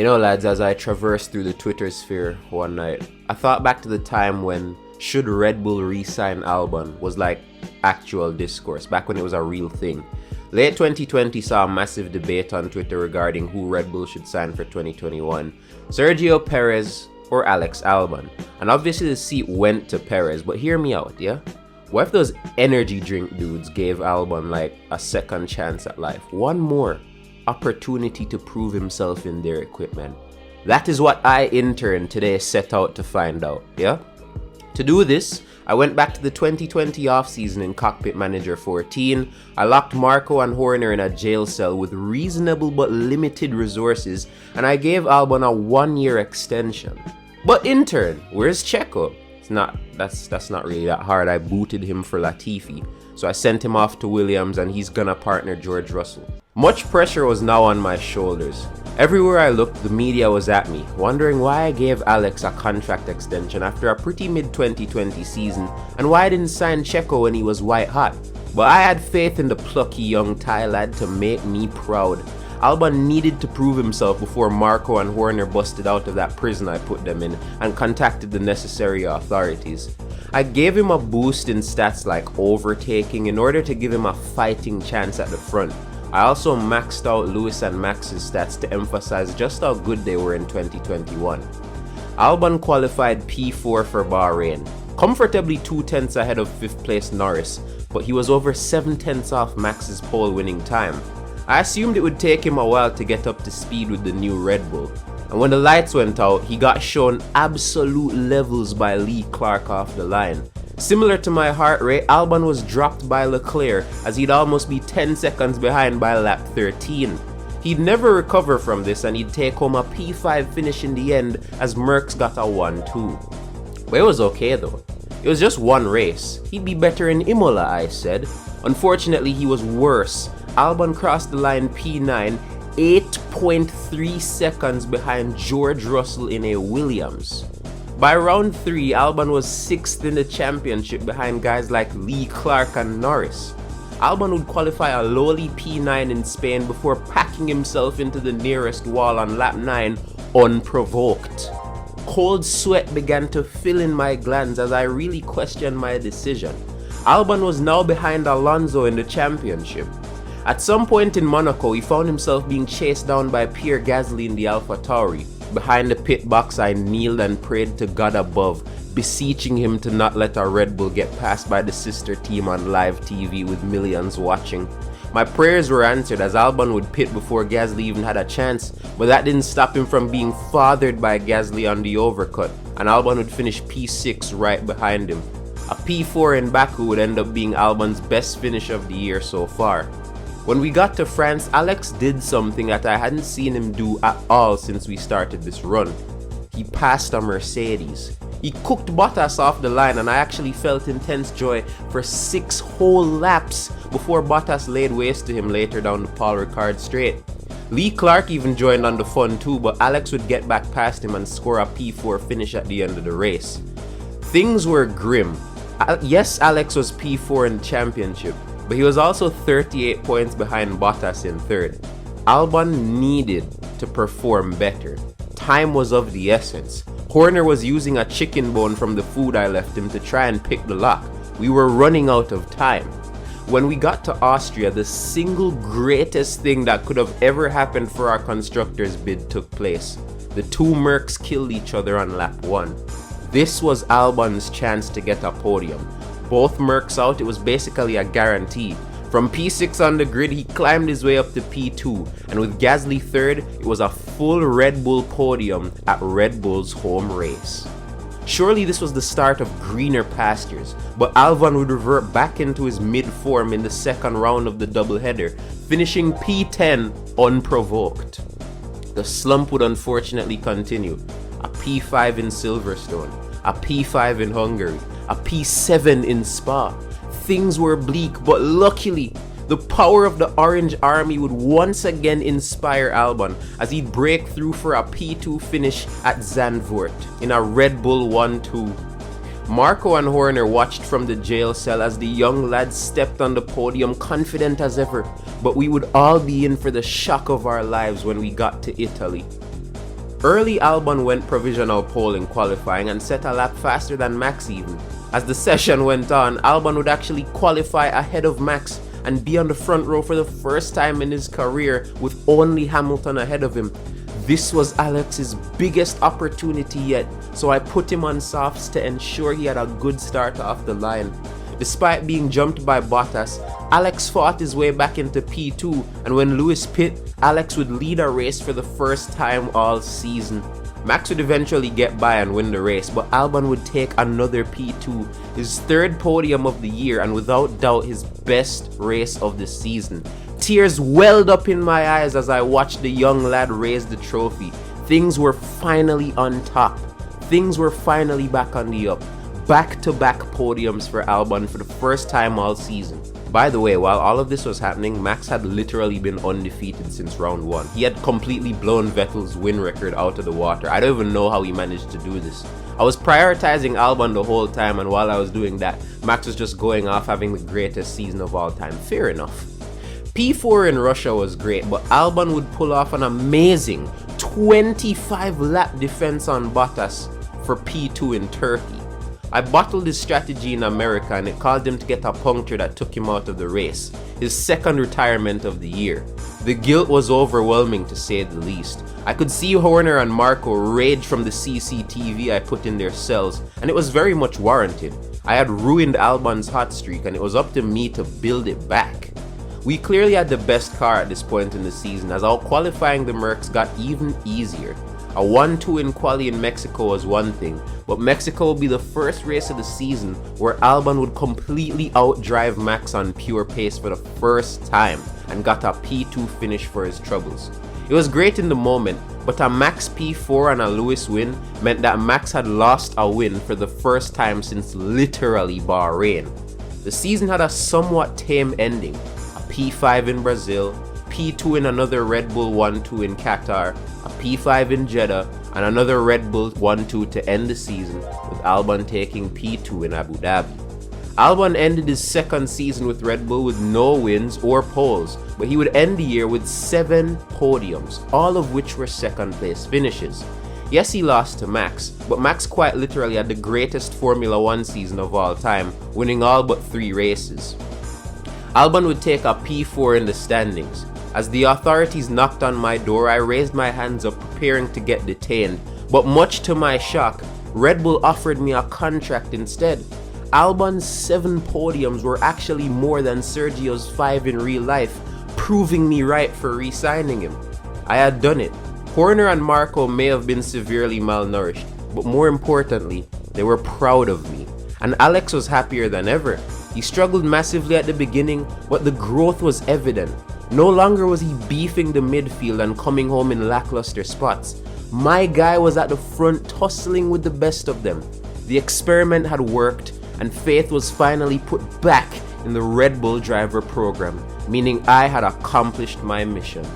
You know, lads, as I traversed through the Twitter sphere one night, I thought back to the time when should Red Bull re-sign Albon was like actual discourse, back when it was a real thing. Late 2020 saw a massive debate on Twitter regarding who Red Bull should sign for 2021, Sergio Perez or Alex Albon. And obviously the seat went to Perez, but hear me out, yeah? What if those energy drink dudes gave Albon like a second chance at life? One more opportunity to prove himself in their equipment. That is what I, intern, today set out to find out, yeah? To do this, I went back to the 2020 offseason in Cockpit Manager 14. I locked Marco and Horner in a jail cell with reasonable but limited resources, and I gave Albon a 1-year extension. But intern, where's Checo? That's not really that hard. I booted him for Latifi, so I sent him off to Williams and he's gonna partner George Russell. Much pressure was now on my shoulders. Everywhere I looked, the media was at me, wondering why I gave Alex a contract extension after a pretty mid-2020 season and why I didn't sign Checo when he was white hot. But I had faith in the plucky young Thai lad to make me proud. Albon needed to prove himself before Marco and Horner busted out of that prison I put them in and contacted the necessary authorities. I gave him a boost in stats like overtaking in order to give him a fighting chance at the front. I also maxed out Lewis and Max's stats to emphasize just how good they were in 2021. Albon qualified P4 for Bahrain, comfortably 2/10 ahead of 5th place Norris, but he was over 7/10 off Max's pole winning time. I assumed it would take him a while to get up to speed with the new Red Bull, and when the lights went out, he got shown absolute levels by Lee Clark off the line. Similar to my heart rate, Albon was dropped by Leclerc as he'd almost be 10 seconds behind by lap 13. He'd never recover from this and he'd take home a P5 finish in the end as Merckx got a 1-2. But it was okay though. It was just one race. He'd be better in Imola, I said. Unfortunately, he was worse. Albon crossed the line P9, 8.3 seconds behind George Russell in a Williams. By round 3, Albon was 6th in the championship behind guys like Lee Clark and Norris. Albon would qualify a lowly P9 in Spain before packing himself into the nearest wall on lap 9 unprovoked. Cold sweat began to fill in my glands as I really questioned my decision. Albon was now behind Alonso in the championship. At some point in Monaco, he found himself being chased down by Pierre Gasly in the AlphaTauri. Behind the pit box, I kneeled and prayed to God above, beseeching him to not let our Red Bull get passed by the sister team on live TV with millions watching. My prayers were answered as Albon would pit before Gasly even had a chance, but that didn't stop him from being fathered by Gasly on the overcut, and Albon would finish P6 right behind him. A P4 in Baku would end up being Albon's best finish of the year so far. When we got to France, Alex did something that I hadn't seen him do at all since we started this run. He passed a Mercedes. He cooked Bottas off the line and I actually felt intense joy for 6 whole laps before Bottas laid waste to him later down the Paul Ricard straight. Lee Clark even joined on the fun too, but Alex would get back past him and score a P4 finish at the end of the race. Things were grim. Yes, Alex was P4 in the championship, but he was also 38 points behind Bottas in 3rd. Albon needed to perform better. Time was of the essence. Horner was using a chicken bone from the food I left him to try and pick the lock. We were running out of time. When we got to Austria, the single greatest thing that could have ever happened for our constructors bid took place. The 2 Mercs killed each other on lap 1. This was Albon's chance to get a podium. Both Mercs out, it was basically a guarantee. From P6 on the grid, he climbed his way up to P2, and with Gasly 3rd, it was a full Red Bull podium at Red Bull's home race. Surely this was the start of greener pastures, but Albon would revert back into his mid-form in the 2nd round of the doubleheader, finishing P10 unprovoked. The slump would unfortunately continue. A P5 in Silverstone, a P5 in Hungary, a P7 in Spa. Things were bleak, but luckily, the power of the Orange Army would once again inspire Albon as he'd break through for a P2 finish at Zandvoort in a Red Bull 1-2. Marco and Horner watched from the jail cell as the young lads stepped on the podium confident as ever, but we would all be in for the shock of our lives when we got to Italy. Early Albon went provisional pole in qualifying and set a lap faster than Max even. As the session went on, Albon would actually qualify ahead of Max and be on the front row for the first time in his career with only Hamilton ahead of him. This was Alex's biggest opportunity yet, so I put him on softs to ensure he had a good start off the line. Despite being jumped by Bottas, Alex fought his way back into P2, and when Lewis pit, Alex would lead a race for the first time all season. Max would eventually get by and win the race, but Albon would take another P2, his third podium of the year and without doubt his best race of the season. Tears welled up in my eyes as I watched the young lad raise the trophy. Things were finally on top. Things were finally back on the up. Back-to-back podiums for Albon for the first time all season. By the way, while all of this was happening, Max had literally been undefeated since round 1. He had completely blown Vettel's win record out of the water. I don't even know how he managed to do this. I was prioritizing Albon the whole time, and while I was doing that, Max was just going off having the greatest season of all time. Fair enough. P4 in Russia was great, but Albon would pull off an amazing 25 lap defense on Bottas for P2 in Turkey. I bottled his strategy in America and it caused him to get a puncture that took him out of the race, his second retirement of the year. The guilt was overwhelming to say the least. I could see Horner and Marco rage from the CCTV I put in their cells, and it was very much warranted. I had ruined Albon's hot streak and it was up to me to build it back. We clearly had the best car at this point in the season, as out qualifying the Mercs got even easier. A 1-2 in quali in Mexico was one thing, but Mexico would be the first race of the season where Albon would completely outdrive Max on pure pace for the first time and got a P2 finish for his troubles. It was great in the moment, but a Max P4 and a Lewis win meant that Max had lost a win for the first time since literally Bahrain. The season had a somewhat tame ending, a P5 in Brazil, P2 in another Red Bull 1-2 in Qatar, a P5 in Jeddah, and another Red Bull 1-2 to end the season, with Albon taking P2 in Abu Dhabi. Albon ended his second season with Red Bull with no wins or poles, but he would end the year with 7 podiums, all of which were second place finishes. Yes, he lost to Max, but Max quite literally had the greatest Formula 1 season of all time, winning all but 3 races. Albon would take a P4 in the standings. As the authorities knocked on my door, I raised my hands up preparing to get detained, but much to my shock, Red Bull offered me a contract instead. Albon's 7 podiums were actually more than Sergio's 5 in real life, proving me right for re-signing him. I had done it. Horner and Marco may have been severely malnourished, but more importantly, they were proud of me. And Alex was happier than ever. He struggled massively at the beginning, but the growth was evident. No longer was he beefing the midfield and coming home in lackluster spots. My guy was at the front tussling with the best of them. The experiment had worked, and faith was finally put back in the Red Bull driver program, meaning I had accomplished my mission.